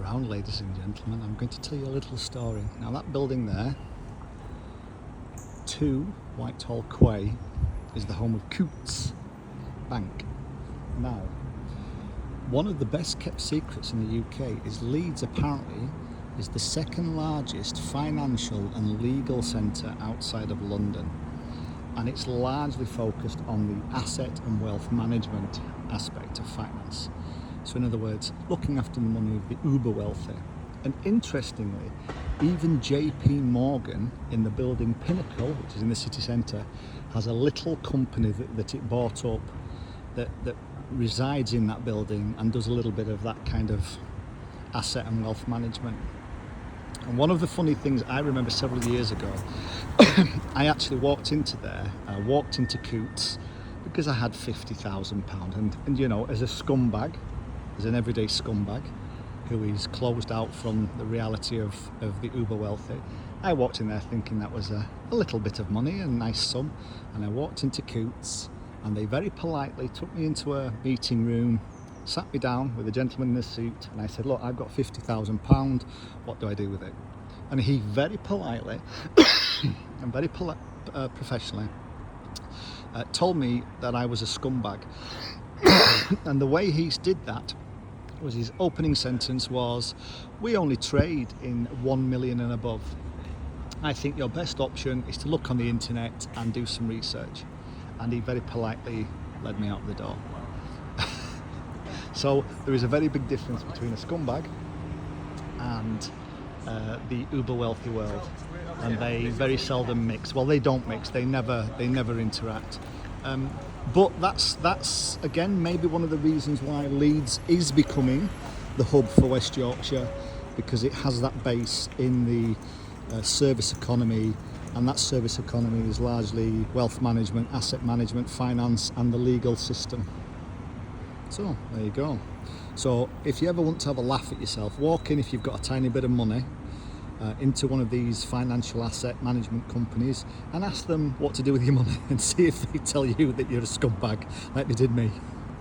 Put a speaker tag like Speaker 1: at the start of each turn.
Speaker 1: around, ladies and gentlemen. I'm going to tell you a little story. Now, that building there, 2 Whitehall Quay, is the home of Coutts Bank. Now, one of the best kept secrets in the UK is Leeds apparently is the second largest financial and legal centre outside of London, and it's largely focused on the asset and wealth management aspect of finance. So in other words, looking after the money of the uber wealthy. And interestingly, even JP Morgan in the building Pinnacle, which is in the city centre, has a little company that it bought up that resides in that building and does a little bit of that kind of asset and wealth management. And one of the funny things I remember several years ago, I actually walked into there, I walked into Coutts because I had £50,000 and you know, as a scumbag, as an everyday scumbag who is closed out from the reality of the uber wealthy, I walked in there thinking that was a little bit of money, a nice sum, and I walked into Coutts and they very politely took me into a meeting room, sat me down with a gentleman in a suit, and I said, look, I've got £50,000, what do I do with it? And he very politely and very professionally told me that I was a scumbag. And the way he did that was, his opening sentence was, we only trade in 1 million and above. I think your best option is to look on the internet and do some research. And he very politely led me out the door. So there is a very big difference between a scumbag and the uber wealthy world, and they very seldom mix. Well, they don't mix, they never interact. But that's again maybe one of the reasons why Leeds is becoming the hub for West Yorkshire, because it has that base in the service economy, and that service economy is largely wealth management, asset management, finance and the legal system. So there you go. So if you ever want to have a laugh at yourself, walk in, if you've got a tiny bit of money, into one of these financial asset management companies and ask them what to do with your money, and see if they tell you that you're a scumbag like they did me.